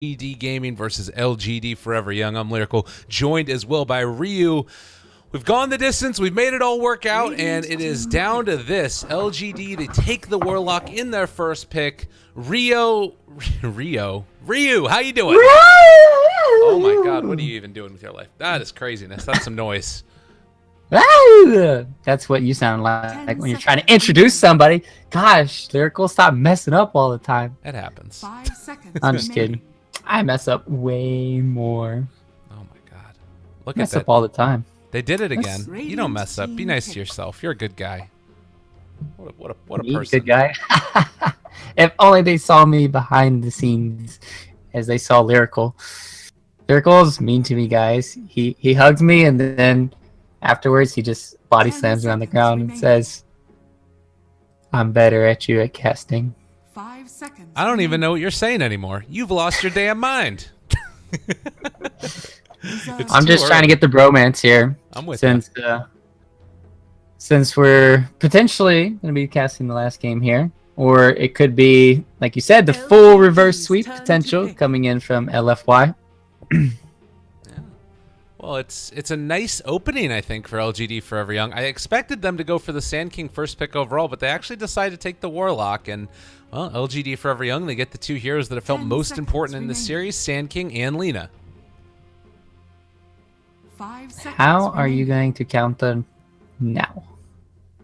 LGD Gaming versus LGD.Forever Young. I'm Lyrical, joined as well by Ryu. We've gone the distance, we've made it all work out, and it is down to this. LGD to take the Warlock in their first pick. Ryu, how you doing? Oh my god, what are you even doing with your life? That is craziness. That's some noise. That's what you sound like when you're trying to introduce somebody. Gosh, Lyrical, stop messing up all the time. It happens. 5 seconds. I'm just kidding. I mess up way more. Oh my god. Look Mess at that. up all the time. They did it again. That's You don't mess up. Be nice to yourself. You're a good guy. What a Me, person. good guy. If only they saw me behind the scenes as they saw Lyrical. Lyrical's mean to me, guys. He hugs me and then afterwards he just body slams me on the ground and says, "I'm better at you at casting." 5 seconds. I don't even know what you're saying anymore. You've lost your damn mind. It's I'm too just trying to early. get the bromance here. I'm with you. Since we're potentially going to be casting the last game here, or it could be, like you said, the full reverse sweep potential coming in from LFY. Well, it's a nice opening, I think, for LGD.Forever Young. I expected them to go for the Sand King first pick overall, but they actually decided to take the Warlock. And, well, LGD.Forever Young, they get the two heroes that have felt 10 most seconds important in the remaining. series, Sand King and Lina. 5 seconds. How are you going to count them now?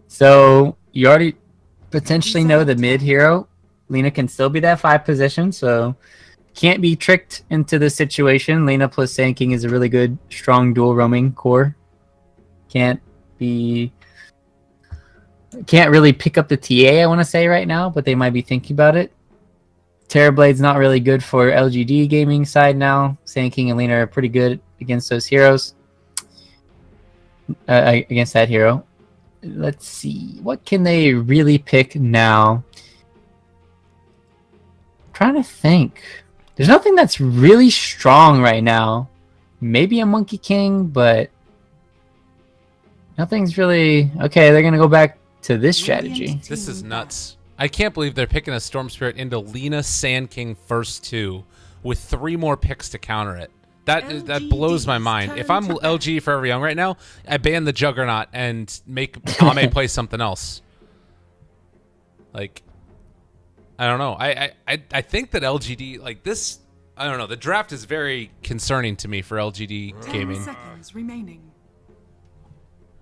So you already potentially know the mid hero. Lina can still be that 5 position, so can't be tricked into this situation. Lina plus Sand King is a really good, strong dual roaming core. Can't really pick up the TA, I want to say right now, but they might be thinking about it. Terrorblade's not really good for LGD Gaming side now. Sand King and Lina are pretty good against those heroes. Against that hero. Let's see. What can they really pick now? I'm trying to think. There's nothing that's really strong right now. Maybe a Monkey King, but nothing's really... Okay, they're going to go back to this strategy. This is nuts. I can't believe they're picking a Storm Spirit into Lina Sand King first 2 with 3 more picks to counter it. That blows my mind. If I'm LG.Forever Young right now, I ban the Juggernaut and make Ame play something else. Like, I don't know. I think that LGD, like this, I don't know. The draft is very concerning to me for LGD 10 Gaming. seconds remaining.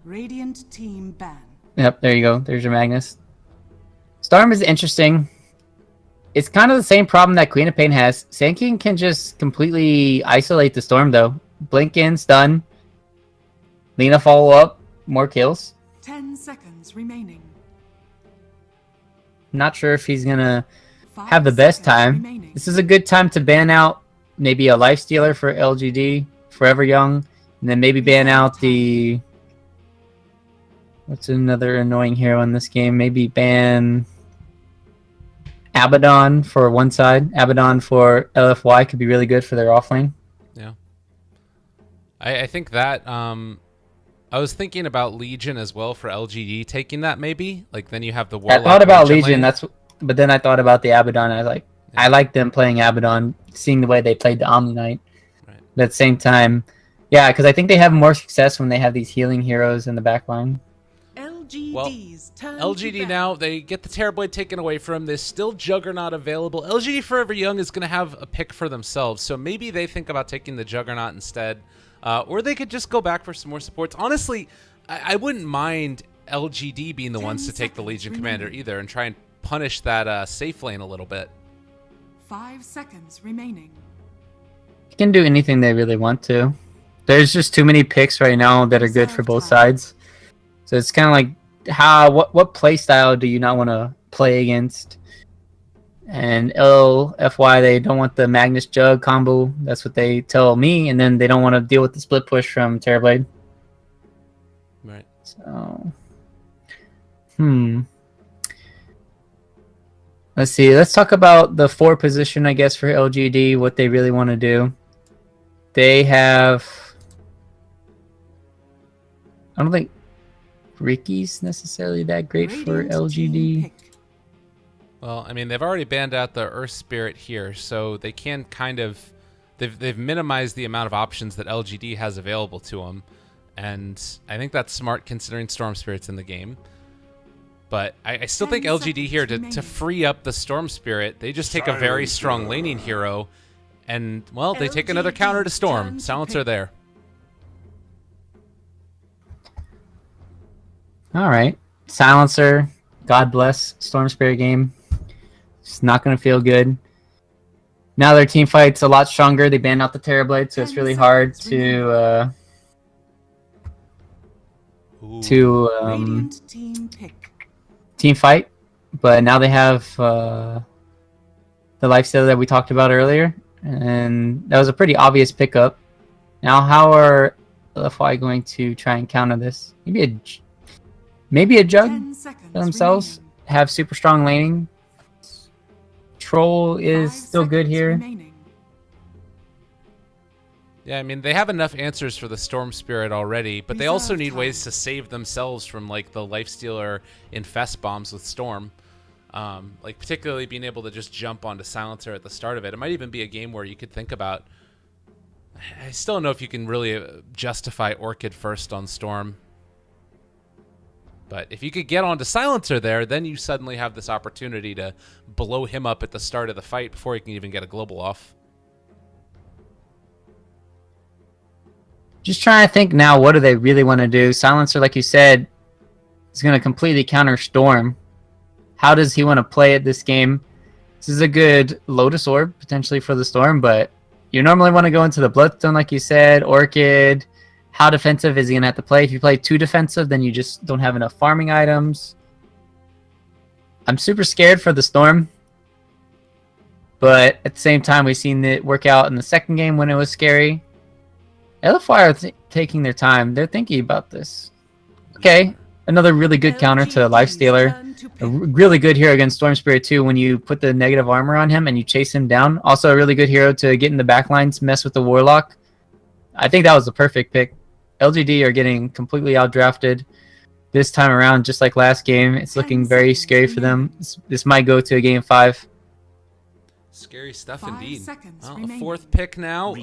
Radiant team ban. Yep, there you go. There's your Magnus. Storm is interesting. It's kind of the same problem that Queen of Pain has. Sand King can just completely isolate the Storm, though. Blink in, stun. Lina follow up, more kills. 10 seconds remaining. Not sure if he's gonna 5 have the best seconds time. remaining. This is a good time to ban out maybe a Life Stealer for LGD, Forever Young, and then maybe ban out the... What's another annoying hero in this game? Maybe ban Abaddon for one side. Abaddon for LFY could be really good for their offlane. Yeah. I think that, I was thinking about Legion as well for LGD taking that maybe. Like then you have the Warlock. I thought about Legion Legion, lane. but then I thought about the Abaddon. I like them playing Abaddon, seeing the way they played the Omni Knight. Right. But at the same time, yeah, because I think they have more success when they have these healing heroes in the back line. LGD's turn to LGD ban. now, they get the Terrorblade taken away from them. There's still Juggernaut available. LGD.Forever Young is going to have a pick for themselves, so maybe they think about taking the Juggernaut instead. Or they could just go back for some more supports. Honestly, I wouldn't mind LGD being the 10 ones to take the seconds Legion remaining. Commander either and try and punish that safe lane a little bit. 5 seconds remaining. You can do anything they really want to. There's just too many picks right now that are good for both sides. So it's kind of like what play style do you not want to play against? And LFY, they don't want the Magnus Jug combo. That's what they tell me, and then they don't want to deal with the split push from Terrorblade. Right. So, let's see. Let's talk about the 4 position, I guess, for LGD. What they really want to do. They have. I don't think Ricky's necessarily that great for Radiant team LGD. pick. Well, I mean, they've already banned out the Earth Spirit here, so they can kind of... They've minimized the amount of options that LGD has available to them, and I think that's smart considering Storm Spirit's in the game. But I still think LGD here, to free up the Storm Spirit, they just take a very strong laning hero, and, well, they take another counter to Storm. Silencer there. All right. Silencer. God bless Storm Spirit game. It's not going to feel good. Now their team fight's a lot stronger. They banned out the Terrorblade, so it's really hard to team fight. But now they have the lifesteal that we talked about earlier, and that was a pretty obvious pickup. Now, how are LFY going to try and counter this? Maybe a jug for themselves. Have super strong laning. Troll is still good here. Yeah, I mean, they have enough answers for the Storm Spirit already, but they also need ways to save themselves from, like, the lifestealer infest bombs with Storm. Like, particularly being able to just jump onto Silencer at the start of it. It might even be a game where you could think about... I still don't know if you can really justify Orchid first on Storm. But if you could get onto Silencer there, then you suddenly have this opportunity to blow him up at the start of the fight before he can even get a global off. Just trying to think now, what do they really want to do? Silencer, like you said, is going to completely counter Storm. How does he want to play it this game? This is a good Lotus Orb, potentially, for the Storm, but you normally want to go into the Bloodstone, like you said, Orchid. How defensive is he going to have to play? If you play too defensive, then you just don't have enough farming items. I'm super scared for the Storm. But at the same time, we've seen it work out in the second game when it was scary. LFY are taking their time. They're thinking about this. Okay, another really good counter to Lifestealer. A really good hero against Storm Spirit too when you put the negative armor on him and you chase him down. Also a really good hero to get in the backlines, mess with the Warlock. I think that was the perfect pick. LGD are getting completely outdrafted this time around, just like last game. It's looking very scary for them. This might go to a game 5. Scary stuff indeed. A fourth pick now.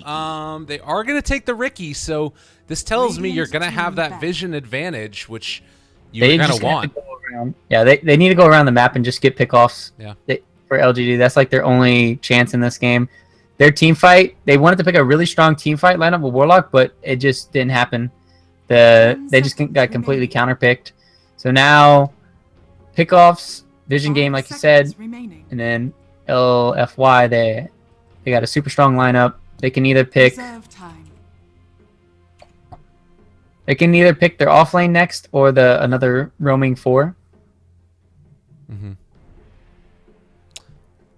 They are going to take the Riki, so this tells me you're going to have that vision advantage, which you're going to want. Yeah, they need to go around the map and just get pickoffs. Yeah. For LGD. That's like their only chance in this game. Their team fight, they wanted to pick a really strong team fight lineup with Warlock, but it just didn't happen. They just got completely counterpicked. So now, pickoffs, vision game, like you said, and then LFY, they got a super strong lineup. They can either pick their off lane next or another roaming 4. Mm-hmm.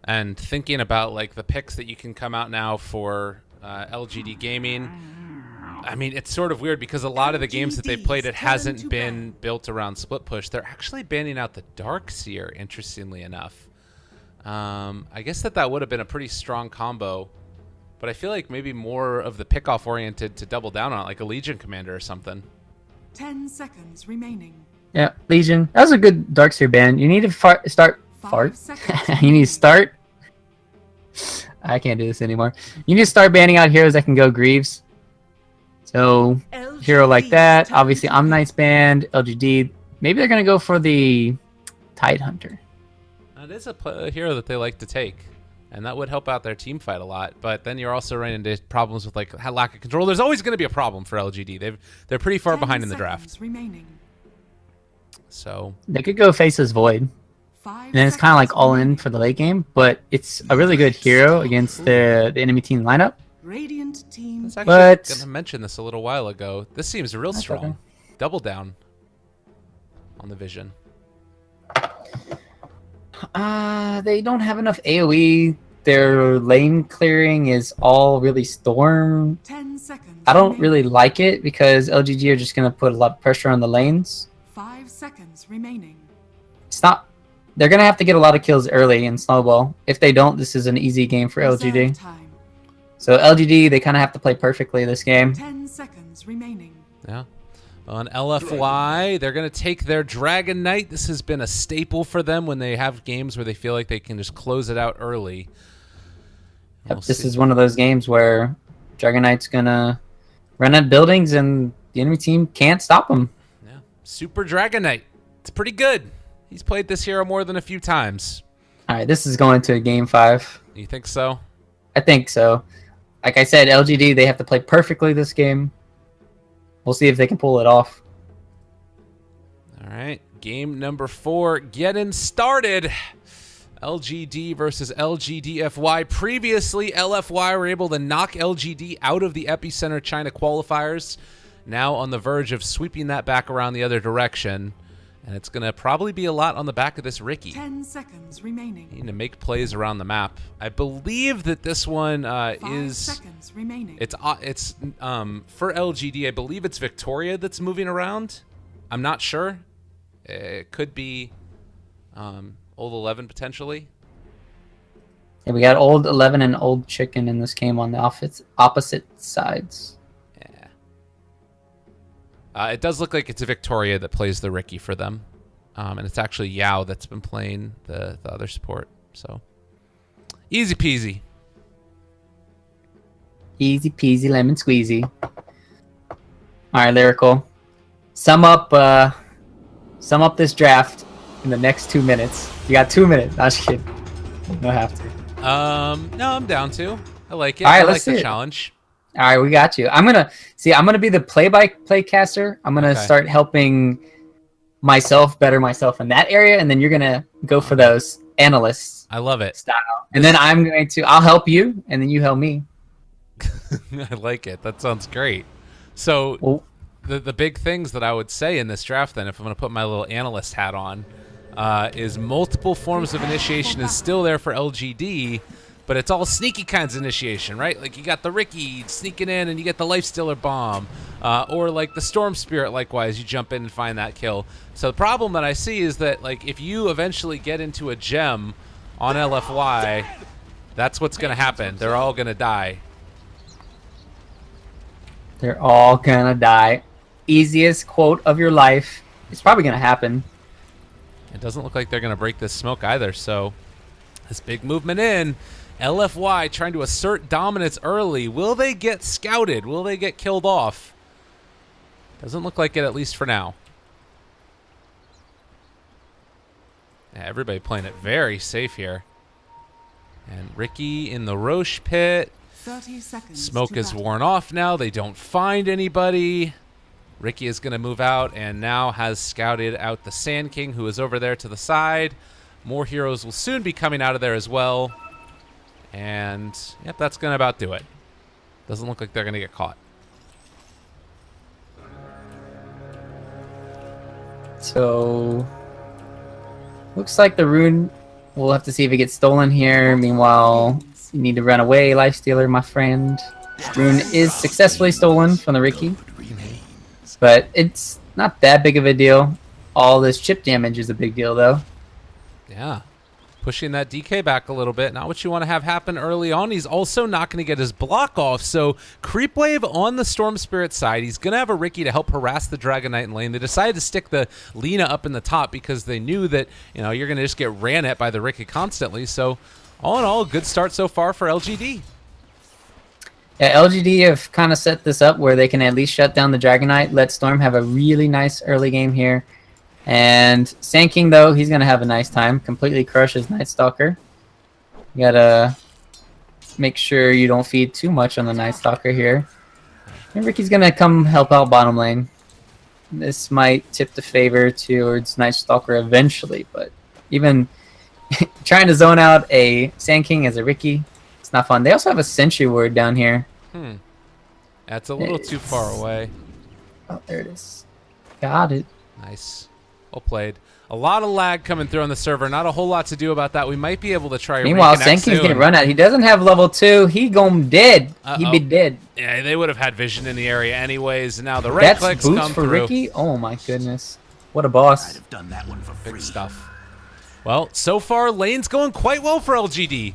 And thinking about like the picks that you can come out now for LGD Gaming, I mean, it's sort of weird because a lot of the games that they've played, it hasn't been built around split push. They're actually banning out the Darkseer, interestingly enough. I guess that would have been a pretty strong combo, but I feel like maybe more of the pickoff oriented to double down on it, like a Legion Commander or something. 10 seconds remaining. Yeah, Legion. That was a good Darkseer ban. You need to start. You need to start. I can't do this anymore. You need to start banning out heroes that can go Greaves. So, hero like that. Obviously, Omnight's banned. LGD. Maybe they're going to go for the Tidehunter. That is a hero that they like to take, and that would help out their team fight a lot. But then you're also running into problems with like lack of control. There's always going to be a problem for LGD. They're pretty far behind in the draft. So they could go Faceless Void. And then it's kind of like all in for the late game, but it's a really good hero against the enemy team lineup. Radiant team. I was actually going to mention this a little while ago. This seems real strong. Okay. Double down on the vision. They don't have enough AoE. Their lane clearing is all really Storm. 10 seconds. I don't really like it because LGD are just going to put a lot of pressure on the lanes. 5 seconds remaining. It's not... They're going to have to get a lot of kills early in Snowball. If they don't, this is an easy game for LGD. So LGD, they kind of have to play perfectly this game. 10 seconds remaining. Yeah. On LFY, they're going to take their Dragon Knight. This has been a staple for them when they have games where they feel like they can just close it out early. Yep, this is one of those games where Dragon Knight's going to run at buildings and the enemy team can't stop him. Yeah. Super Dragon Knight. It's pretty good. He's played this hero more than a few times. All right, this is going to Game 5. You think so? I think so. Like I said, LGD, they have to play perfectly this game. We'll see if they can pull it off. All right, game number 4 getting started. LGD versus LGD.FY. Previously, LFY were able to knock LGD out of the Epicenter China qualifiers. Now on the verge of sweeping that back around the other direction. And it's going to probably be a lot on the back of this Ricky. 10 seconds remaining. Need to make plays around the map. I believe that this one 5 seconds remaining. It's for LGD. I believe it's Victoria that's moving around. I'm not sure. It could be Old 11 potentially. Yeah, we got Old 11 and Old Chicken in this game on the opposite sides. It does look like it's a Victoria that plays the Ricky for them. And it's actually Yao that's been playing the other support. So, easy peasy. Easy peasy lemon squeezy. All right, Lyrical. Sum up this draft in the next 2 minutes. You got 2 minutes. I'm just kidding. You don't have to. No, I'm down to. I like it. All right, I let's like the see it. challenge. All right, we got you. I'm gonna be the play-by-play caster. I'm gonna start helping myself better myself in that area, and then you're gonna go for those analysts. I love it. Style, and then I'll help you, and then you help me. I like it. That sounds great. So the big things that I would say in this draft, then, if I'm gonna put my little analyst hat on, is multiple forms of initiation is still there for LGD. But it's all sneaky kinds of initiation, right? Like you got the Ricky sneaking in and you get the Lifestealer Bomb. Or like the Storm Spirit, likewise, you jump in and find that kill. So the problem that I see is that like if you eventually get into a gem on LFY, that's what's going to happen. They're all going to die. They're all going to die. Easiest quote of your life. It's probably going to happen. It doesn't look like they're going to break this smoke either, so this big movement in. LFY trying to assert dominance early. Will they get scouted? Will they get killed off? Doesn't look like it, at least for now. Yeah, everybody playing it very safe here. And Ricky in the Roche pit. 30 seconds. Smoke is worn off now. They don't find anybody. Ricky is going to move out and now has scouted out the Sand King, who is over there to the side. More heroes will soon be coming out of there as well. And, yep, that's going to about do it. Doesn't look like they're going to get caught. So, looks like the rune, we'll have to see if it gets stolen here. Meanwhile, you need to run away, Lifestealer, my friend. Rune is successfully stolen from the Ricky. But it's not that big of a deal. All this chip damage is a big deal, though. Yeah. Pushing that DK back a little bit. Not what you want to have happen early on. He's also not going to get his block off. So Creep Wave on the Storm Spirit side. He's going to have a Ricky to help harass the Dragon Knight in lane. They decided to stick the Lina up in the top because they knew that, you know, you're going to just get ran at by the Ricky constantly. So all in all, good start so far for LGD. Yeah, LGD have kind of set this up where they can at least shut down the Dragon Knight, let Storm have a really nice early game here. And Sand King, though, he's going to have a nice time. Completely crushes Night Stalker. You got to make sure you don't feed too much on the Night Stalker here. And Ricky's going to come help out bottom lane. This might tip the favor towards Night Stalker eventually, but even trying to zone out a Sand King as a Ricky, it's not fun. They also have a Sentry Ward down here. That's a little too far away. Oh, there it is. Got it. Nice. Well played. A lot of lag coming through on the server. Not a whole lot to do about that. We might be able to try. Meanwhile, Sand King's getting run at. He doesn't have level 2. He gone dead. He be dead. Yeah, they would have had vision in the area anyways. And now the right clicks boots come for through. Ricky. Oh my goodness, what a boss! I'd have done that one for free. Big stuff. Well, so far lane's going quite well for LGD.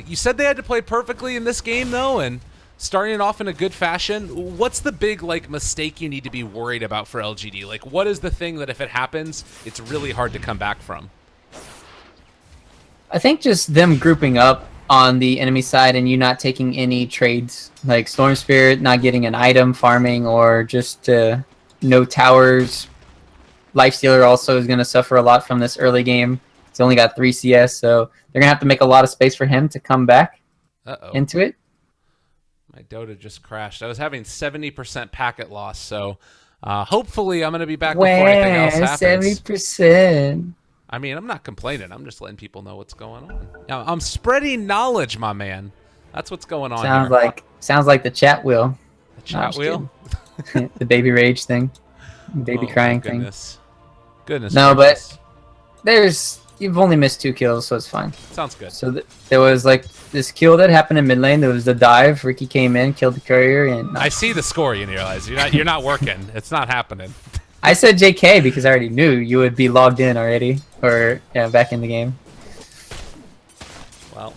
You said they had to play perfectly in this game though, and starting off in a good fashion. What's the big like mistake you need to be worried about for LGD? Like, what is the thing that if it happens, it's really hard to come back from? I think just them grouping up on the enemy side and you not taking any trades, like Storm Spirit not getting an item, farming, or just no towers. Lifestealer also is going to suffer a lot from this early game. He's only got 3 CS, so they're going to have to make a lot of space for him to come back into it. My Dota just crashed. I was having 70% packet loss, so hopefully I'm going to be back before anything else happens. 70%. I mean, I'm not complaining. I'm just letting people know what's going on. Now, I'm spreading knowledge, my man. That's what's going on here. Sounds like the chat wheel. The chat wheel? The baby rage thing. Baby crying thing. Goodness. No, but you've only missed 2 kills, so it's fine. Sounds good. So there was like this kill that happened in mid lane. There was the dive. Ricky came in, killed the courier, and I see the score. You realize you're not working. It's not happening. I said JK because I already knew you would be logged in already, or back in the game. Well,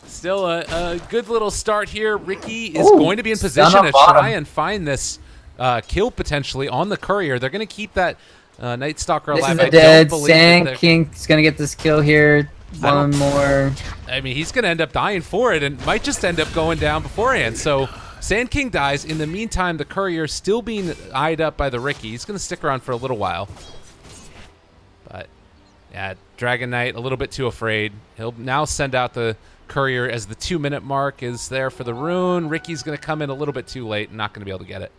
still a good little start here. Ricky is going to be in position to try and find this kill potentially on the courier. They're going to keep that Night Stalker alive. This is a dead Sand King's going to get this kill here. One more. I mean, he's going to end up dying for it and might just end up going down beforehand. So Sand King dies. In the meantime, the courier still being eyed up by the Ricky. He's going to stick around for a little while. But yeah, Dragon Knight a little bit too afraid. He'll now send out the courier as the 2-minute mark is there for the rune. Ricky's going to come in a little bit too late and not going to be able to get it.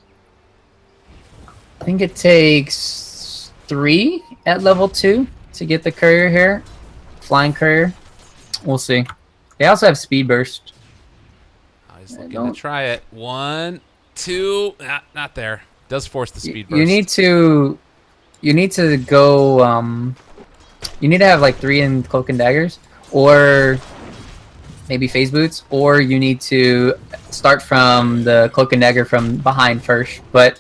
I think it takes 3 at level 2 to get the courier here. Flying courier. We'll see. They also have speed burst. He's looking to try it. 1, 2. Not there. Does force the speed burst. You need to go. You need to have like 3 in cloak and daggers, or maybe phase boots, or you need to start from the cloak and dagger from behind first. But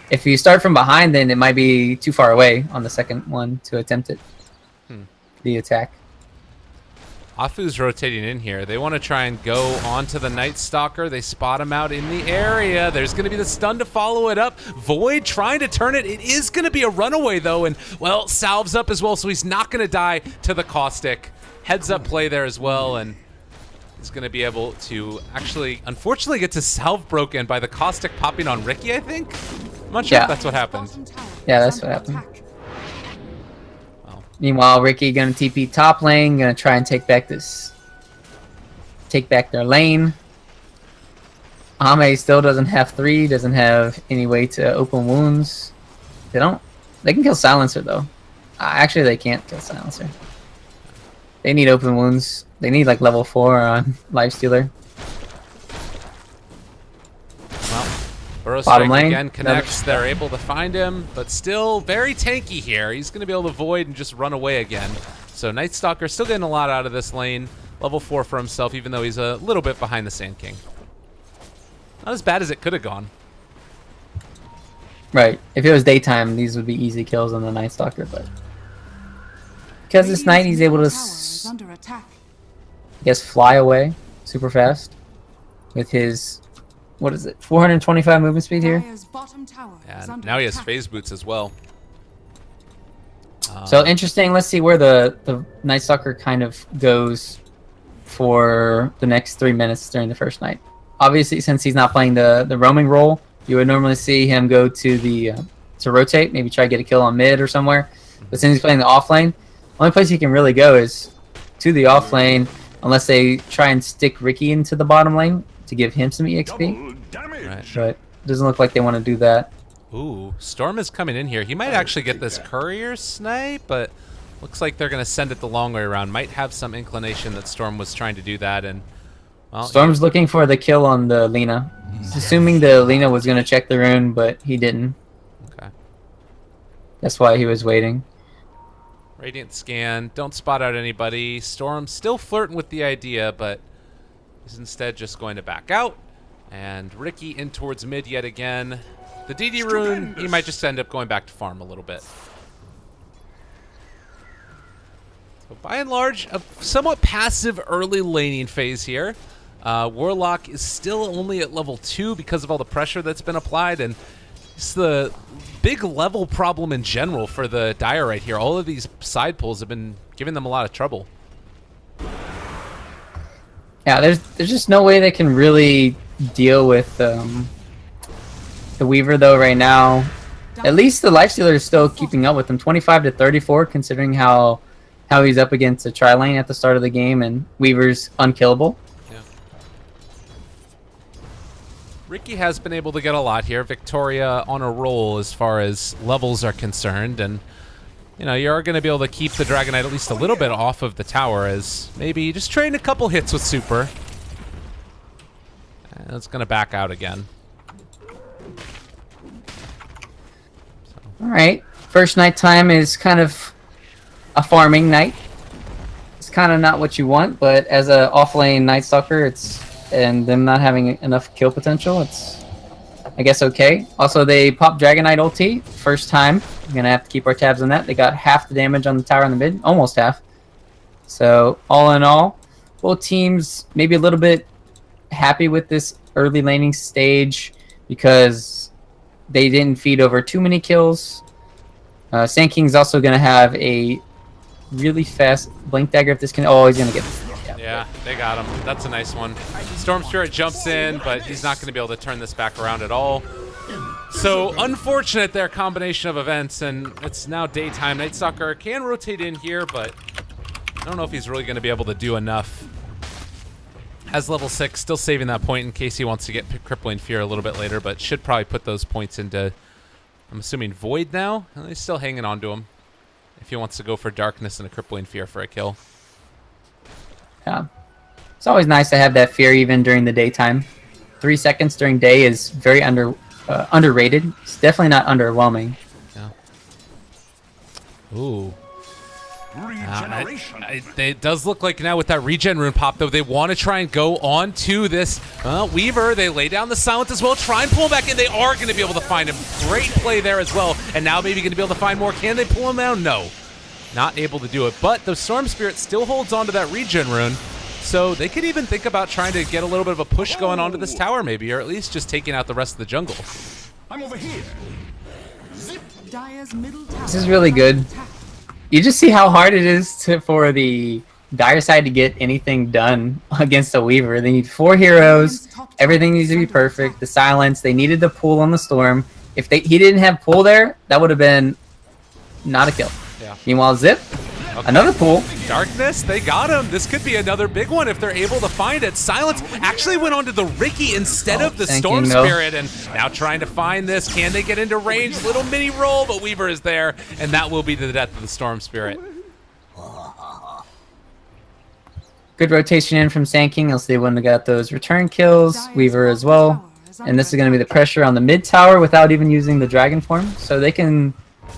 if you start from behind, then it might be too far away on the second one to attempt it. The attack. Afu's rotating in here. They want to try and go onto the Night Stalker. They spot him out in the area. There's going to be the stun to follow it up. Void trying to turn it. It is going to be a runaway, though, and, well, Salve's up as well, so he's not going to die to the Caustic. Heads up play there as well, and he's going to be able to actually, unfortunately, get to Salve broken by the Caustic popping on Ricky, I think? I'm not sure if that's what happened. Yeah, that's what happened. Meanwhile, Ricky gonna TP top lane, gonna try and take back their lane. Ame still doesn't have 3, doesn't have any way to open wounds. They can kill Silencer though. Actually, they can't kill Silencer. They need open wounds. They need like level 4 on Lifestealer. Burrow Strike again connects. They're able to find him, but still very tanky here. He's going to be able to void and just run away again. So Night Stalker still getting a lot out of this lane. Level 4 for himself, even though he's a little bit behind the Sand King. Not as bad as it could have gone. Right. If it was daytime, these would be easy kills on the Night Stalker, but because it's night, he's able to, I guess, fly away super fast with his, what is it, 425 movement speed here? And now he has phase boots as well. So interesting. Let's see where the Night Stalker kind of goes for the next 3 minutes during the first night. Obviously, since he's not playing the roaming role, you would normally see him go to the to rotate, maybe try to get a kill on mid or somewhere. But since he's playing the off lane, the only place he can really go is to the off lane, unless they try and stick Ricky into the bottom lane to give him some EXP. Right. But it doesn't look like they want to do that. Ooh, Storm is coming in here. He might actually get this courier snipe, but looks like they're going to send it the long way around. Might have some inclination that Storm was trying to do that. And well, Storm's looking for the kill on the Lina. He's assuming the Lina was going to check the rune, but he didn't. Okay. That's why he was waiting. Radiant scan. Don't spot out anybody. Storm still flirting with the idea, but he's instead just going to back out. And Ricky in towards mid yet again. The DD rune, he might just end up going back to farm a little bit. So by and large, a somewhat passive early laning phase here. Warlock is still only at level 2 because of all the pressure that's been applied, and it's the big level problem in general for the Dire right here. All of these side pulls have been giving them a lot of trouble. Yeah, there's just no way they can really deal with the Weaver though right now. At least the Lifestealer is still keeping up with them, 25 to 34, considering how he's up against a tri-lane at the start of the game, and Weaver's unkillable. Yeah. Ricky has been able to get a lot here. Victoria on a roll as far as levels are concerned, and you know, you are going to be able to keep the Dragon Knight at least a little bit off of the tower, as maybe just train a couple hits with Super. And it's going to back out again. All right, first nighttime is kind of a farming night. It's kind of not what you want, but as a off-lane Night Stalker, and them not having enough kill potential, it's, I guess, okay. Also, they pop Dragon Knight ulti first time. We're gonna have to keep our tabs on that. They got half the damage on the tower in the mid, almost half. So all in all, both teams maybe a little bit happy with this early laning stage because they didn't feed over too many kills. Sand King's also gonna have a really fast Blink Dagger if this can. Oh, he's gonna get this. Yeah, they got him. That's a nice one. Storm Spirit jumps in, but he's not going to be able to turn this back around at all. So unfortunate their combination of events, and it's now daytime. Night Stalker can rotate in here, but I don't know if he's really going to be able to do enough. Has level 6, still saving that point in case he wants to get Crippling Fear a little bit later, but should probably put those points into, I'm assuming, Void now. And he's still hanging on to him if he wants to go for Darkness and a Crippling Fear for a kill. Yeah. It's always nice to have that fear even during the daytime. 3 seconds during day is very underrated. It's definitely not underwhelming. Yeah. Ooh. It does look like now with that regen rune pop, though, they want to try and go on to this Weaver. They lay down the silence as well, try and pull him back in. They are going to be able to find him. Great play there as well. And now maybe going to be able to find more. Can they pull him down? No. Not able to do it. But the Storm Spirit still holds on to that regen rune. So they could even think about trying to get a little bit of a push going onto this tower maybe, or at least just taking out the rest of the jungle. I'm over here. This is really good. You just see how hard it is for the Dire side to get anything done against a Weaver. They need 4 heroes. Everything needs to be perfect. The silence. They needed the pull on the Storm. If he didn't have pull there, that would have been not a kill. Yeah. Meanwhile, Zip, another pull. Darkness, they got him. This could be another big one if they're able to find it. Silence actually went onto the Ricky instead of the Storm Spirit, and now trying to find this. Can they get into range? Little mini roll, but Weaver is there, and that will be the death of the Storm Spirit. Good rotation in from Sand King, else they wouldn't have got those return kills. Weaver as well. And this is going to be the pressure on the mid tower without even using the Dragon Form. So they can...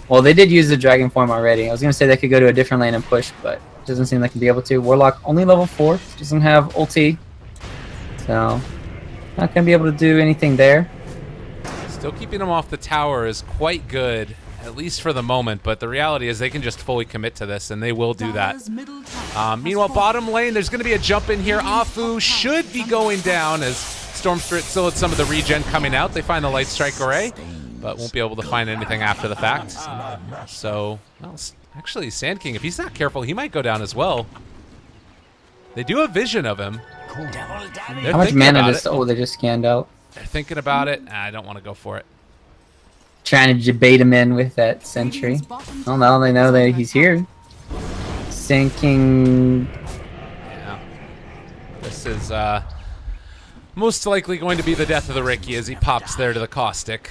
Well, they did use the Dragon Form already. I was going to say they could go to a different lane and push, but it doesn't seem like they'd be able to. Warlock only level 4. Doesn't have ulti. So, not going to be able to do anything there. Still keeping them off the tower is quite good, at least for the moment, but the reality is they can just fully commit to this, and they will do that. Meanwhile, bottom lane, there's going to be a jump in here. Afu should be going down as Storm Spirit still had some of the regen coming out. They find the Light Strike Array, but won't be able to find anything after the fact. So, well, actually, Sand King, if he's not careful, he might go down as well. They do have vision of him. How much mana does... Oh, they just scanned out. They're thinking about it. I don't want to go for it. Trying to debate him in with that sentry. Well, now they know that he's here. Sand King... Yeah. This is most likely going to be the death of the Ricky as he pops there to the Caustic.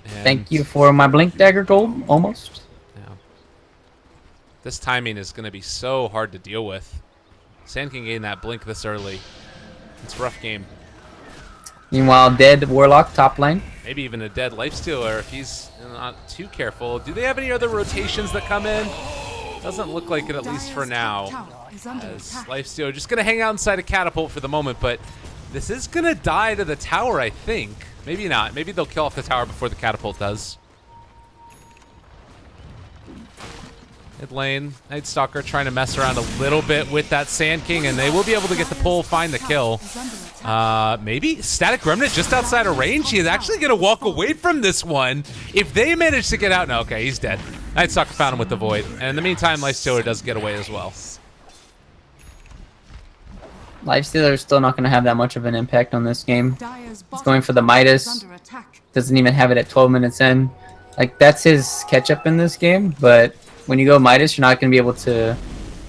And thank you for my Blink Dagger gold, almost. Yeah. This timing is going to be so hard to deal with. Sand King getting that blink this early. It's a rough game. Meanwhile, dead Warlock top lane. Maybe even a dead Lifestealer if he's not too careful. Do they have any other rotations that come in? Doesn't look like it, at least for now. As Lifestealer just going to hang out inside a catapult for the moment, but this is going to die to the tower, I think. Maybe not. Maybe they'll kill off the tower before the catapult does. Mid lane, Night Stalker trying to mess around a little bit with that Sand King, and they will be able to get the pull, find the kill. Maybe Static Remnant just outside of range. He is actually going to walk away from this one. If they manage to get out, no, okay, he's dead. Night Stalker found him with the Void, and in the meantime, Lifestealer does get away as well. Lifestealer is still not going to have that much of an impact on this game. It's going for the Midas. Doesn't even have it at 12 minutes in. Like, that's his catch-up in this game, but when you go Midas, you're not going to be able to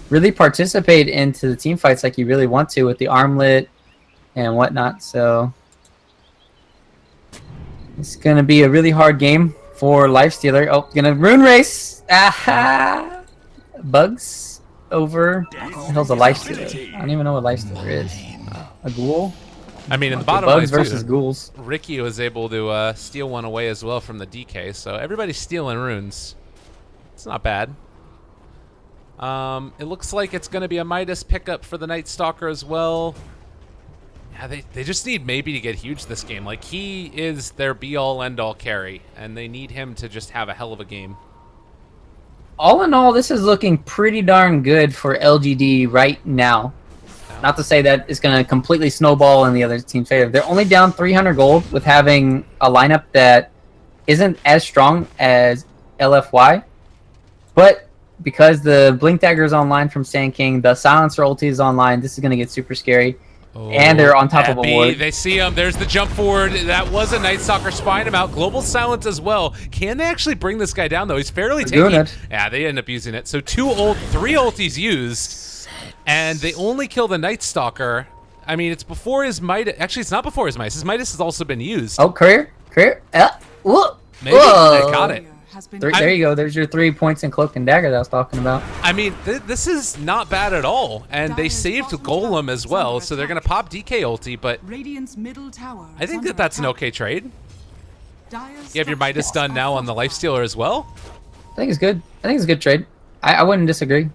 really participate into the team fights like you really want to with the armlet and whatnot. So it's going to be a really hard game for Lifestealer. Oh, going to Rune Race. Aha! Bugs over. What the hell's a Lifestealer? I don't even know what Lifestealer is. A ghoul? I mean, in the bottom Bugs line, versus ghouls. Ricky was able to steal one away as well from the DK, so everybody's stealing runes. It's not bad. It looks like it's going to be a Midas pickup for the Night Stalker as well. Yeah, they just need maybe to get huge this game. Like, he is their be-all, end-all carry, and they need him to just have a hell of a game. All in all, this is looking pretty darn good for LGD right now. Not to say that it's going to completely snowball in the other team's favor. They're only down 300 gold with having a lineup that isn't as strong as LFY. But because the Blink Dagger is online from Sand King, the Silencer ulti is online, this is going to get super scary. Oh, and they're on top of a ward. They see him. There's the jump forward. That was a Night Stalker spying him out. Global Silence as well. Can they actually bring this guy down, though? He's fairly taking. Yeah, they end up using it. So 3 ultis used. And they only kill the Night Stalker. I mean, it's before his Midas. Actually, it's not before his Midas. His Midas has also been used. Oh, career. Whoa. Maybe they got it. There you go. There's your 3 points in Cloak and Dagger that I was talking about. I mean, this is not bad at all. And they saved Golem as well, so they're going to pop DK ulti, but I think that's an okay trade. You have your Midas done now on the Lifestealer as well? I think it's good. I think it's a good trade. I wouldn't disagree.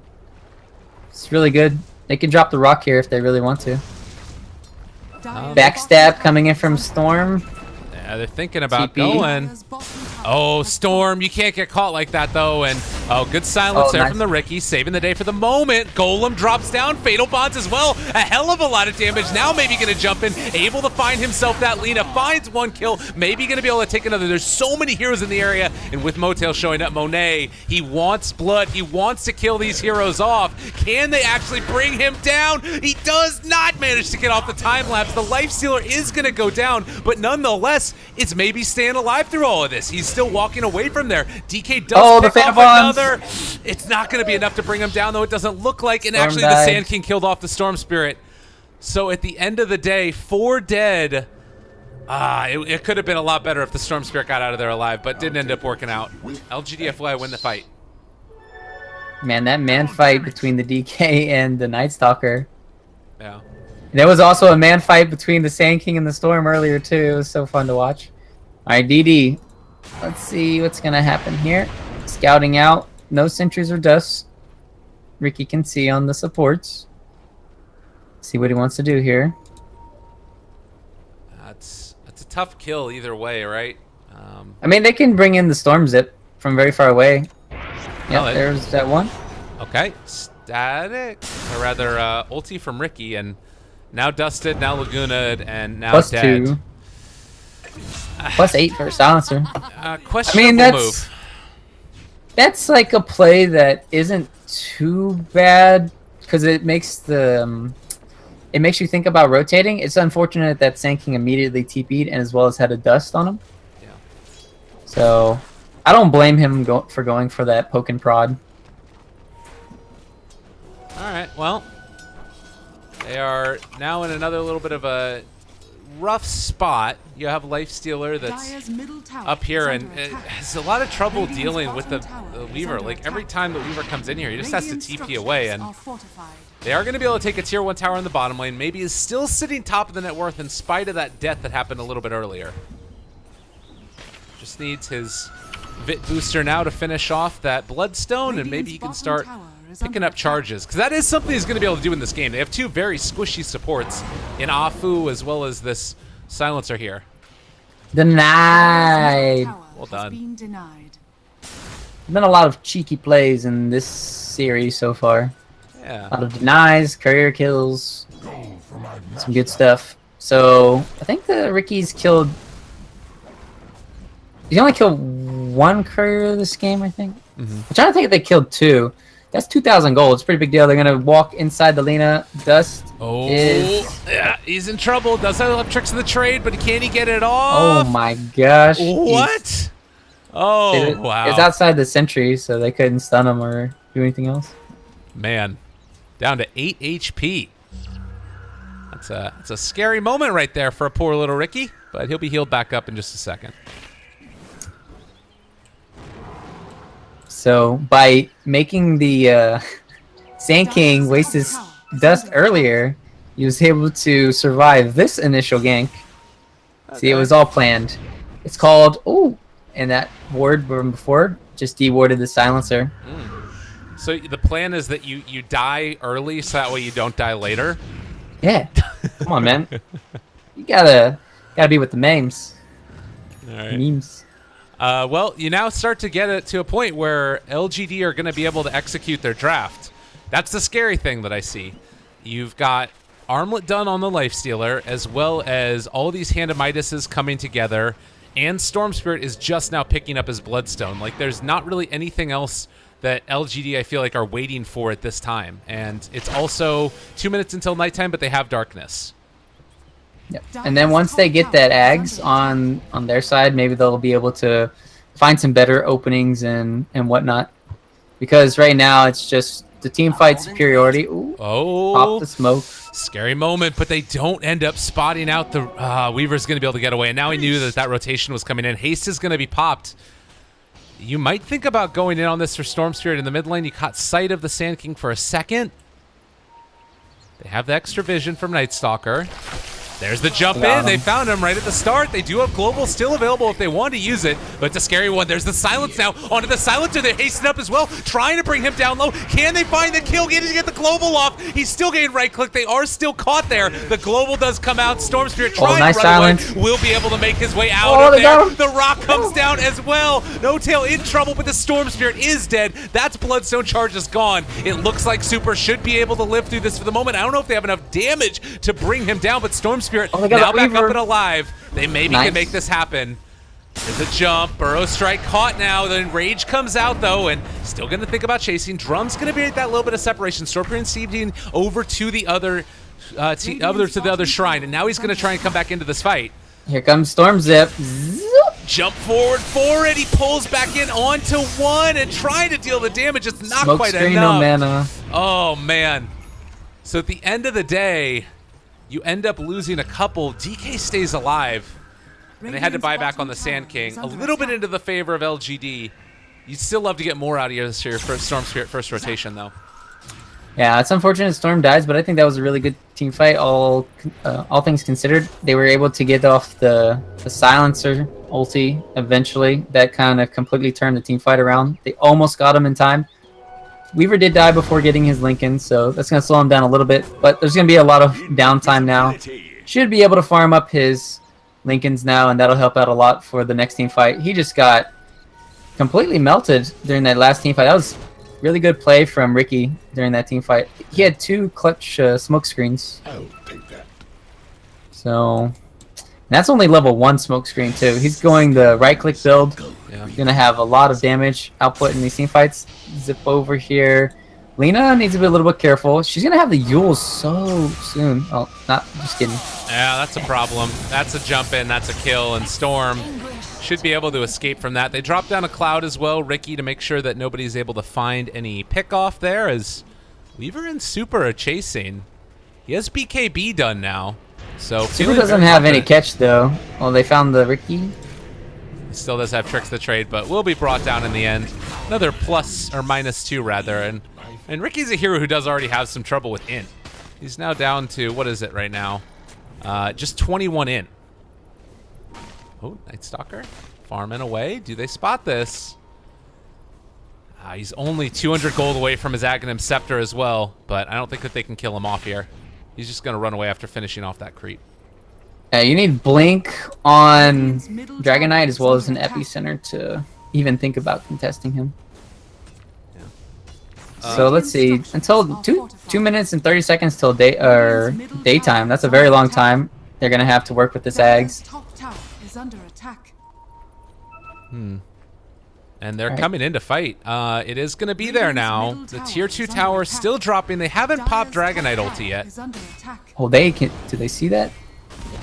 It's really good. They can drop the rock here if they really want to. Backstab coming in from Storm. Yeah, they're thinking about going. Oh, Storm, you can't get caught like that, though. And, oh, good silence there from the Ricky, saving the day for the moment. Golem drops down, Fatal Bonds as well. A hell of a lot of damage. Now maybe going to jump in, able to find himself that Lina, finds 1 kill, maybe going to be able to take another. There's so many heroes in the area, and with Motail showing up, Monet, he wants blood. He wants to kill these heroes off. Can they actually bring him down? He does not manage to get off the time lapse. The Lifestealer is going to go down, but nonetheless, it's maybe staying alive through all of this. He's still walking away from there. DK does pick off another. It's not going to be enough to bring him down, though it doesn't look like. And actually, the Sand King killed off the Storm Spirit. So at the end of the day, 4 dead. It could have been a lot better if the Storm Spirit got out of there alive, but didn't end up working out. LGD.FY win the fight. Man, that man fight between the DK and the Night Stalker. Yeah. There was also a man fight between the Sand King and the Storm earlier, too. It was so fun to watch. All right, DD. Let's see what's going to happen here. Scouting out. No sentries or dust. Ricky can see on the supports. See what he wants to do here. That's a tough kill either way, right? I mean, they can bring in the Storm Zip from very far away. Yeah, there's that one. Okay. Static. Or rather, ulti from Ricky, and now Dusted, now Lagoona'd, and now dead. +2. +8 for a Silencer. Questionable move. That's like a play that isn't too bad because it makes you think about rotating. It's unfortunate that Sand King immediately TP'd and as well as had a dust on him. Yeah. So I don't blame him for going for that poke and prod. All right. Well, they are now in another little bit of a rough spot. You have Lifestealer that's up here and has a lot of trouble dealing with the Weaver. Like every time the Weaver comes in here, he just has to TP away, and they are going to be able to take a tier 1 tower in the bottom lane. Maybe is still sitting top of the net worth in spite of that death that happened a little bit earlier. Just needs his Vit booster now to finish off that Bloodstone, and maybe he can start picking up charges, because that is something he's going to be able to do in this game. They have 2 very squishy supports in Afu as well as this Silencer here. Denied. Well done. Been a lot of cheeky plays in this series so far. Yeah. A lot of denies, career kills, some good stuff. So I think the Ricky's killed. He only killed one courier this game, I think. Which I don't think they killed 2. That's 2,000 gold. It's a pretty big deal. They're gonna walk inside the Lina. Dust. Yeah, he's in trouble. Does have tricks in the trade, but can he get it Oh off? my gosh! What? Oh wow! It's outside the sentry, so they couldn't stun him or do anything else. Man, down to 8 HP. That's a scary moment right there for a poor little Ricky, but he'll be healed back up in just a second. So by making the Sand King waste his dust earlier, he was able to survive this initial gank. Okay. See, it was all planned. It's called and that ward from before just dewarded the silencer. So the plan is that you die early, so that way you don't die later. Yeah, come on, man. You gotta be with the memes. All right. Memes. Well, you now start to get it to a point where LGD are going to be able to execute their draft. That's the scary thing that I see. You've got Armlet done on the Lifestealer, as well as all these Hand of Midases coming together, and Storm Spirit is just now picking up his Bloodstone. Like, there's not really anything else that LGD, I feel like, are waiting for at this time. And it's also 2 minutes until nighttime, but they have darkness. Yep. And then once they get that Ags on their side, maybe they'll be able to find some better openings and whatnot. Because right now it's just the team fight superiority. Ooh, pop the smoke. Scary moment, but they don't end up spotting out the Weaver's going to be able to get away. And now he knew that rotation was coming in. Haste is going to be popped. You might think about going in on this for Storm Spirit in the mid lane. You caught sight of the Sand King for a second. They have the extra vision from Night Stalker. There's the jump in. They found him right at the start. They do have Global still available if they want to use it, but it's a scary one. There's the Silence now. Onto the Silencer. They're hasting up as well, trying to bring him down low. Can they find the kill? Getting to get the Global off. He's still getting right-click. They are still caught there. The Global does come out. Storm Spirit trying to run away. Will be able to make his way out of there. The Rock comes down as well. No Tail in trouble, but the Storm Spirit is dead. That's Bloodstone charge is gone. It looks like Super should be able to live through this for the moment. I don't know if they have enough damage to bring him down, but Storm Spirit now back up and alive. They maybe can make this happen. There's a jump. Burrow Strike caught now. Then Rage comes out, though, and still going to think about chasing. Drum's going to be at that little bit of separation. Scorpion Seeding over to the other shrine, and now he's going to try and come back into this fight. Here comes Storm Zip. Jump forward for it. He pulls back in onto one and trying to deal the damage. It's not Smoke quite screen, enough. No mana. Oh, man. So at the end of the day, you end up losing a couple. DK stays alive, and they had to buy back on the Sand King. A little bit into the favor of LGD. You'd still love to get more out of your Storm Spirit first rotation, though. Yeah, it's unfortunate Storm dies, but I think that was a really good team fight, all things considered. They were able to get off the Silencer ulti eventually. That kind of completely turned the team fight around. They almost got him in time. Weaver did die before getting his Lincoln, so that's going to slow him down a little bit. But there's going to be a lot of downtime now. Should be able to farm up his Lincolns now, and that'll help out a lot for the next team fight. He just got completely melted during that last team fight. That was really good play from Ricky during that team fight. He had 2 clutch smoke screens. I'll take that. So that's only level 1 smoke screen too. He's going the right-click build. Yeah. Going to have a lot of damage output in these team fights. Zip over here. Lina needs to be a little bit careful. She's going to have the Yules so soon. Oh, not just kidding. Yeah, that's a problem. That's a jump in. That's a kill. And Storm should be able to escape from that. They drop down a Cloud as well, Ricky, to make sure that nobody's able to find any pick off there, as Weaver and Super are chasing. He has BKB done now. So Super doesn't have any catch though. Well, they found the Ricky. Still does have tricks to trade, but will be brought down in the end. Another plus or -2 rather, and Ricky's a hero who does already have some trouble with int. He's now down to, what is it right now? Just 21 int. Oh, Night Stalker farming away. Do they spot this? He's only 200 gold away from his Aghanim Scepter as well, but I don't think that they can kill him off here. He's just going to run away after finishing off that creep. Yeah, you need Blink on Dragon Knight as well as an Epicenter to even think about contesting him. Yeah. So let's see. Until 2 minutes and 30 seconds till daytime. That's a very long time. they're gonna have to work with this Dire's Ags. top tower is under attack. And they're Alright. coming in to fight. It is going to be there now. The tier 2 tower still dropping. They haven't popped Dire's Dragonite top ulti tower yet. is under attack. Oh, they can. Do they see that?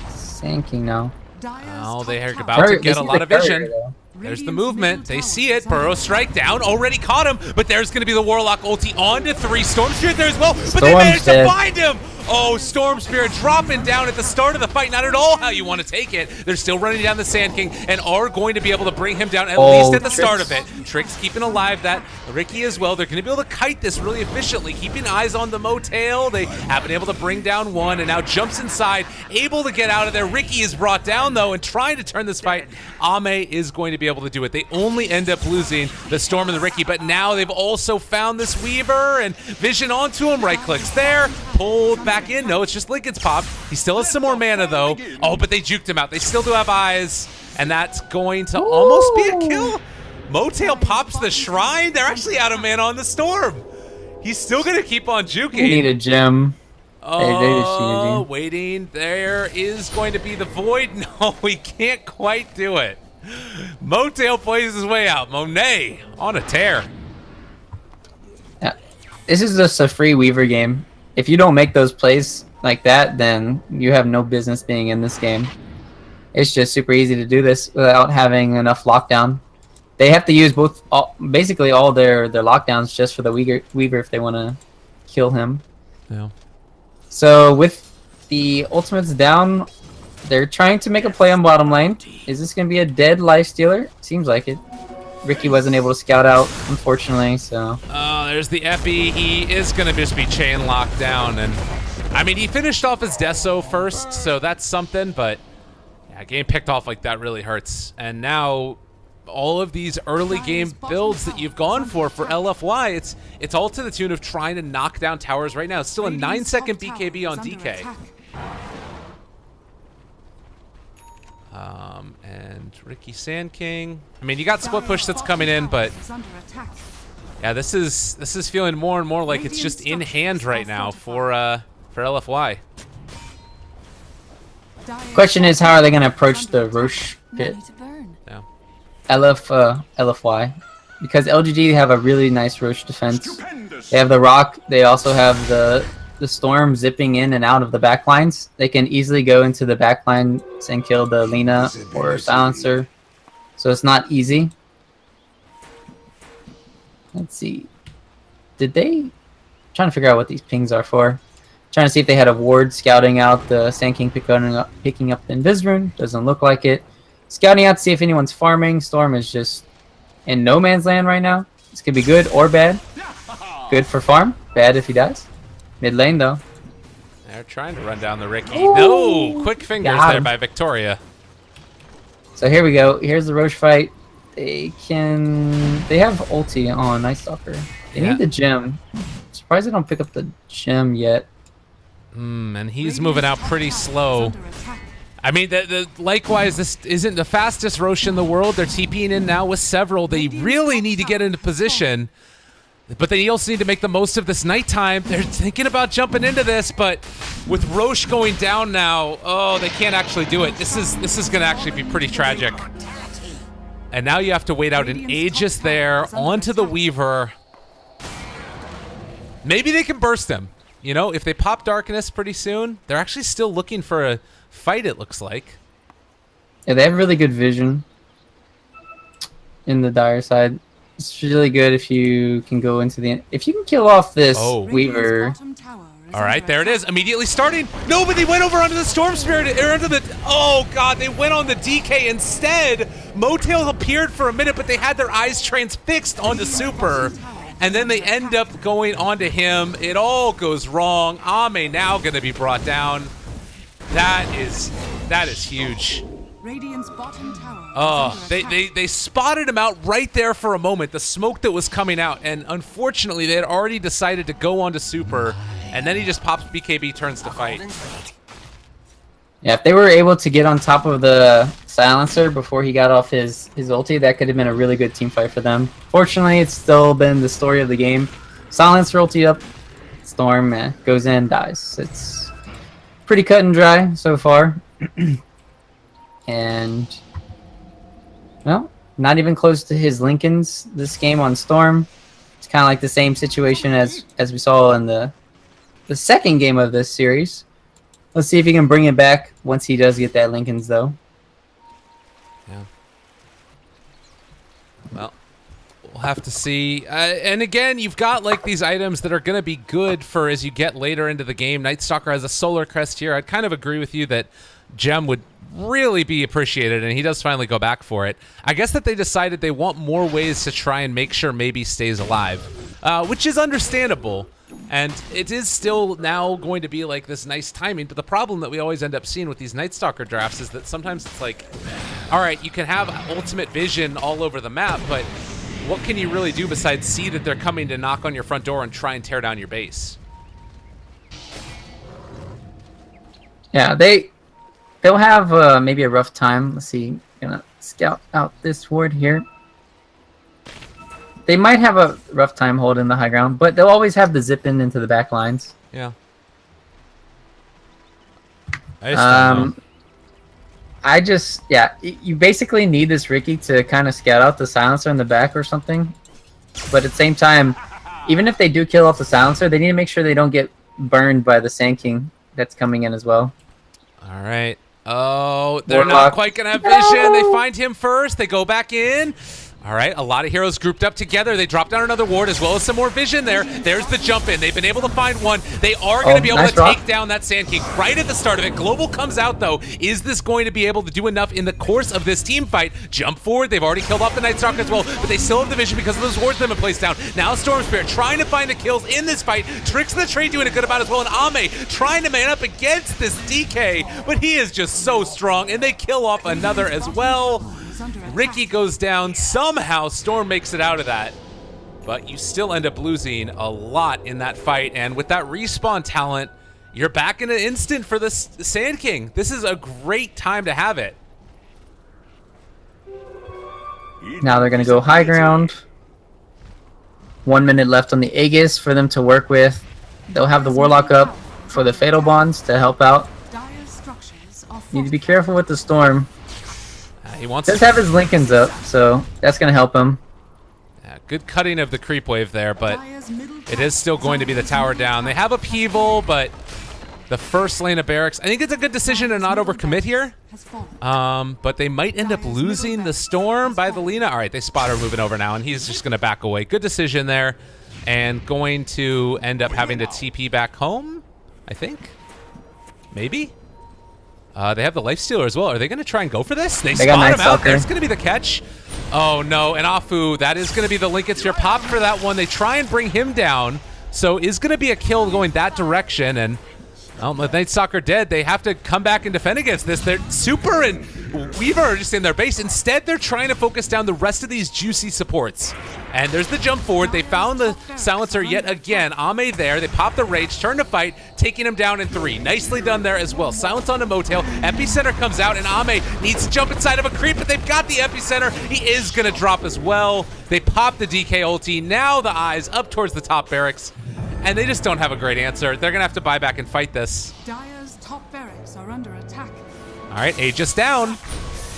Sand King now. Dire's Oh, top they are tower about to Courier- get they a see lot the of vision. courier, though. There's the Radiant's movement. middle They tower see is it. under Burrow attack. strike down. Already caught him. But there's going to be the Warlock ulti onto 3. Storm Spirit there as well. But they Storm's managed to dead. find him. Oh, Storm Spirit dropping down at the start of the fight. Not at all how you want to take it. They're still running down the Sand King and are going to be able to bring him down at least at the start of it. Trix keeping alive that. Ricky as well. They're going to be able to kite this really efficiently, keeping eyes on the Motail. They have been able to bring down one and now jumps inside, able to get out of there. Ricky is brought down though and trying to turn this fight. Ame is going to be able to do it. They only end up losing the Storm and the Ricky, but now they've also found this Weaver and vision onto him. Right clicks there, pulled back in. No, it's just Lincoln's pop. He still has some more mana though. Oh, but they juked him out. They still do have eyes, and that's going to almost be a kill. Motail pops the shrine. They're actually out of mana on the Storm. He's still gonna keep on juking. We need a gem. They just Oh, using. waiting. There is going to be the void. No, we can't quite do it. Motail plays his way out. Monet on a tear. Yeah. This is just a free Weaver game. If you don't make those plays like that, then you have no business being in this game. It's just super easy to do this without having enough lockdown. They have to use basically all their lockdowns just for the Weaver if they want to kill him. Yeah. So with the ultimates down, they're trying to make a play on bottom lane. Is this going to be a dead lifestealer? Seems like it. Ricky wasn't able to scout out, unfortunately, so... Oh, there's the Epi. He is going to just be chain locked down. And I mean, he finished off his Deso first, so that's something. But yeah, game picked off like that really hurts. And now all of these early game builds that you've gone for LFY, it's all to the tune of trying to knock down towers right now. It's still a 9-second BKB on DK. And Ricky Sand King. I mean, you got split push that's coming in, but yeah, this is feeling more and more like it's just in hand right now for LFY. Question is, how are they going to approach the Roche pit? Yeah. LFY. Because LGD have a really nice Roche defense. They have the Rock. They also have the Storm zipping in and out of the backlines. They can easily go into the backlines and kill the Lina or Silencer. So it's not easy. Let's see. Did they... I'm trying to figure out what these pings are for. Trying to see if they had a ward scouting out the Sand King picking up the Invis rune. Doesn't look like it. Scouting out to see if anyone's farming. Storm is just in no man's land right now. This could be good or bad. Good for farm. Bad if he dies. Mid lane though. They're trying to run down the Ricky. No! Quick fingers Got there him. by Victoria. So here we go. Here's the Roche fight. They have ulti on Night Stalker. They Yeah. need the gem. Surprised they don't pick up the gem yet. And he's moving out pretty slow. I mean, likewise, this isn't the fastest Roche in the world. They're TPing in now with several. They really need to get into position. But they also need to make the most of this nighttime. They're thinking about jumping into this, but with Roche going down now, oh, they can't actually do it. This is going to actually be pretty tragic. And now you have to wait out an Aegis there onto the Weaver. Maybe they can burst him. You know, if they pop Darkness pretty soon, they're actually still looking for a fight, it looks like. Yeah, they have really good vision in the dire side. It's really good if you can go into the... If you can kill off this Weaver... All right, there it is. Immediately starting. No, but they went over onto the Storm Spirit, or onto the... Oh, God, they went on the DK instead. Motail appeared for a minute, but they had their eyes transfixed onto Super. And then they end up going onto him. It all goes wrong. Ame now going to be brought down. That is huge. Radiant's bottom tower. Oh, they spotted him out right there for a moment, the smoke that was coming out, and unfortunately they had already decided to go on to Super, and then he just pops BKB, turns to fight. Yeah, if they were able to get on top of the Silencer before he got off his ulti, that could have been a really good team fight for them. Fortunately, it's still been the story of the game. Silencer ulti up, Storm goes in, dies. It's pretty cut and dry so far. And, well, not even close to his Lincolns this game on Storm. It's kind of like the same situation as we saw in the second game of this series. Let's see if he can bring it back once he does get that Lincolns, though. Yeah. Well, we'll have to see. And again, you've got like these items that are going to be good for as you get later into the game. Night Stalker has a Solar Crest here. I'd kind of agree with you that Gem would really be appreciated, and he does finally go back for it. I guess that they decided they want more ways to try and make sure maybe stays alive, which is understandable. And it is still now going to be like this nice timing, but the problem that we always end up seeing with these Night Stalker drafts is that sometimes it's like, all right, you can have ultimate vision all over the map, but what can you really do besides see that they're coming to knock on your front door and try and tear down your base? Yeah, they'll have maybe a rough time. Let's see, gonna scout out this ward here. They might have a rough time holding the high ground, but they'll always have the zip in into the back lines. Yeah. You basically need this Ricky to kind of scout out the silencer in the back or something. But at the same time, even if they do kill off the silencer, they need to make sure they don't get burned by the Sand King that's coming in as well. All right. Oh, they're Warlock. not quite going to have vision. They find him first. They go back in. All right, a lot of heroes grouped up together. They drop down another ward as well as some more vision there. There's the jump in. They've been able to find one. They are going to be able to take down that Sand King right at the start of it. Global comes out, though. Is this going to be able to do enough in the course of this team fight? Jump forward. They've already killed off the Night Stalker as well, but they still have the vision because of those wards that have been placed down. Now Storm Spirit trying to find the kills in this fight. Tricks the trade doing a good amount as well, and Ame trying to man up against this DK, but he is just so strong, and they kill off another as well. Ricky goes down. Somehow Storm makes it out of that. But you still end up losing a lot in that fight. And with that respawn talent, you're back in an instant for the Sand King. This is a great time to have it. Now they're going to go high ground. 1 minute left on the Aegis for them to work with. They'll have the Warlock up for the Fatal Bonds to help out. Need to be careful with the Storm. He wants does have his Lincolns up, so that's going to help him. Yeah, good cutting of the creep wave there, but it is still going to be the tower down. They have a Peevil, but the first lane of barracks, I think it's a good decision to not overcommit here. But they might end up losing the Storm by the Lina. All right, they spot her moving over now, and he's just going to back away. Good decision there, and going to end up having to TP back home, I think. Maybe? They have the Lifestealer as well. Are they going to try and go for this? They spot him out there. It's going to be the catch. Oh, no. And Afu, that is going to be the Lincoln Sphere pop for that one. They try and bring him down. So is going to be a kill going that direction. And with Night Stalker dead, they have to come back and defend against this. They're Super and Weaver are just in their base. Instead, they're trying to focus down the rest of these juicy supports. And there's the jump forward. They found the silencer yet again. Ame there. They pop the rage, turn to fight, taking him down in 3. Nicely done there as well. Silence on the Motail. Epicenter comes out, and Ame needs to jump inside of a creep, but they've got the Epicenter. He is going to drop as well. They pop the DK ulti. Now the eyes up towards the top barracks. And they just don't have a great answer. They're going to have to buy back and fight this. Dire's top barracks are under attack. All right, Aegis down.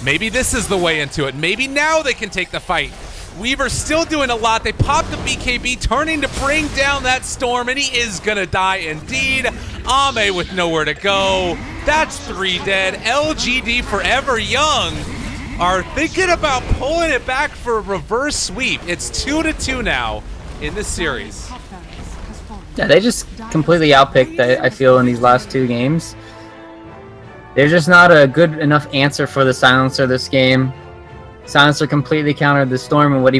Maybe this is the way into it. Maybe now they can take the fight. Weaver's still doing a lot. They pop the BKB, turning to bring down that Storm, and he is going to die indeed. Ame with nowhere to go. That's 3 dead. LGD.Forever Young are thinking about pulling it back for a reverse sweep. It's 2-2 now in this series. Yeah, they just completely outpicked, I feel, in these last 2 games. They're just not a good enough answer for the Silencer this game. Silencer completely countered the Storm and what he